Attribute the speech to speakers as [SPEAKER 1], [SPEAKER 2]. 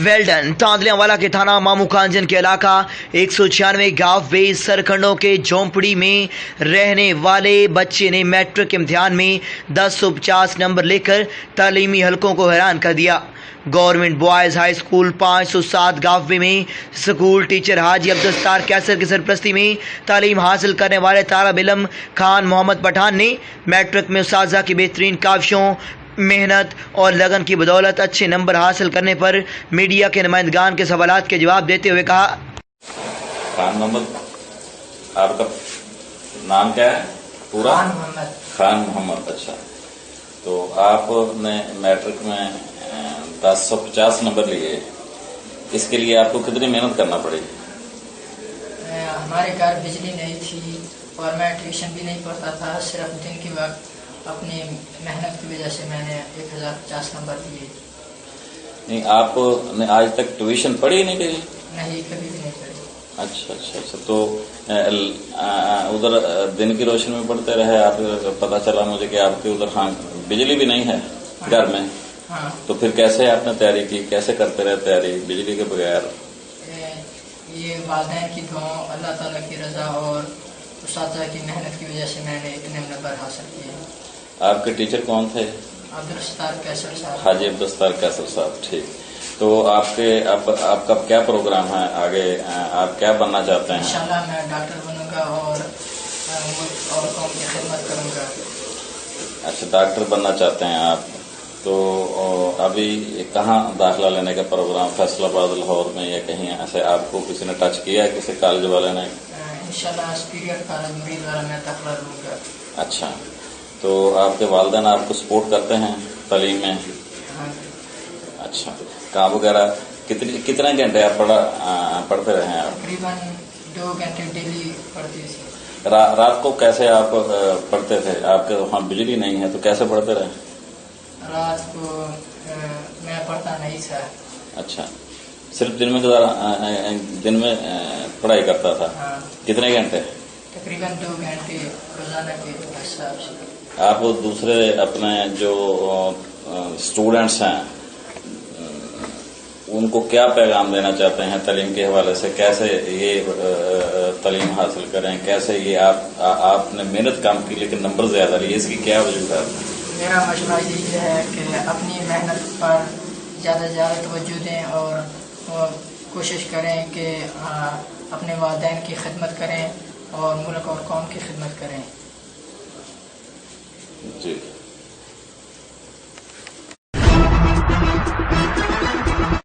[SPEAKER 1] Well done Tandlianwala के थाना मामू खांजन के इलाका 196 गांव वे सरखंडों के झोंपड़ी में रहने वाले बच्चे ने मैट्रिक इम्तिहान में 1050 नंबर लेकर तालीमी हलकों को हैरान कर दिया। गवर्नमेंट बॉयज़ हाई स्कूल 507 गांव में स्कूल टीचर हाजी अब्दुल कैसर की सरपरस्ती में तालीम हासिल करने वाले तालिब इल्म खान मोहम्मद पठान ने मैट्रिक में उस्ताज़ा की बेहतरीन काविशों, मेहनत और लगन की बदौलत अच्छे नंबर हासिल करने पर मीडिया के नुमाइंदगान के सवालात के जवाब देते हुए कहा,
[SPEAKER 2] खान मोहम्मद, आपका नाम क्या है पूरा? खान मोहम्मद। अच्छा, तो आपने मैट्रिक में 1050 नंबर लिए, इसके लिए आपको कितनी मेहनत करना पड़ी?
[SPEAKER 3] हमारे घर बिजली नहीं थी और मैं ट्यूशन भी नहीं पढ़ता था, सिर्फ दिन के वक्त अपनी मेहनत की वजह से मैंने 1050 नंबर लिए।
[SPEAKER 2] नहीं, आपने आज तक ट्यूशन पढ़ी ही नहीं कहीं?
[SPEAKER 3] नहीं, कभी भी नहीं पढ़ी।
[SPEAKER 2] अच्छा अच्छा अच्छा, तो उधर दिन की रोशनी में पढ़ते रहे आप? पता चला मुझे कि आपके उधर हाँ बिजली भी नहीं है घर में।
[SPEAKER 3] हाँ।
[SPEAKER 2] तो फिर कैसे आपने तैयारी की, कैसे करते रहे तैयारी बिजली के बगैर?
[SPEAKER 3] ये वालिदैन की दुआ, अल्लाह ताला की रजा और उस्ताद की मेहनत की वजह से मैंने इतने नंबर हासिल किए।
[SPEAKER 2] आपके टीचर कौन थे?
[SPEAKER 3] अब्दुल कैसर साहब।
[SPEAKER 2] हाजी अब्दुल कैसर साहब। ठीक, तो आपका क्या प्रोग्राम है आगे? आप क्या बनना चाहते हैं?
[SPEAKER 3] इंशाल्लाह मैं डॉक्टर बनूंगा और कौम की खिदमत करूंगा।
[SPEAKER 2] अच्छा, डॉक्टर बनना चाहते हैं आप। तो अभी कहाँ दाखिला लेने का प्रोग्राम? फैसलाबाद, लाहौर में या कहीं ऐसे आपको किसी ने टच किया है, किसी कॉलेज वाले ने?
[SPEAKER 3] इंशाल्लाह सुपीरियर कॉलेज मुरीदवाला में दाखिला लूंगा। अच्छा,
[SPEAKER 2] तो आपके वालिदैन आपको सपोर्ट करते हैं तालीम में?
[SPEAKER 3] हाँ।
[SPEAKER 2] अच्छा, काम वगैरह कितने घंटे आप पढ़ते रहे हैं?
[SPEAKER 3] तकरीबन 2 घंटे डेली पढ़ती थी।
[SPEAKER 2] रात को कैसे आप पढ़ते थे? आपके वहाँ बिजली नहीं है तो कैसे पढ़ते रहे?
[SPEAKER 3] रात को मैं पढ़ता नहीं था।
[SPEAKER 2] अच्छा, सिर्फ दिन में पढ़ाई करता था?
[SPEAKER 3] हाँ।
[SPEAKER 2] कितने घंटे?
[SPEAKER 3] तकरीबन 2 घंटे रोजाना के हिसाब से।
[SPEAKER 2] आप दूसरे अपने जो स्टूडेंट्स हैं उनको क्या पैगाम देना चाहते हैं तालीम के हवाले से? कैसे ये तालीम हासिल करें? कैसे ये आपने मेहनत काम की लेकिन नंबर ज्यादा लिए, इसकी क्या वजह है?
[SPEAKER 3] मेरा मशवरा यही है कि अपनी मेहनत पर ज़्यादा से ज़्यादा तवज्जो दें और कोशिश करें कि अपने वालिदैन की खिदमत करें और मुल्क और कौम की खिदमत करें।
[SPEAKER 2] जी।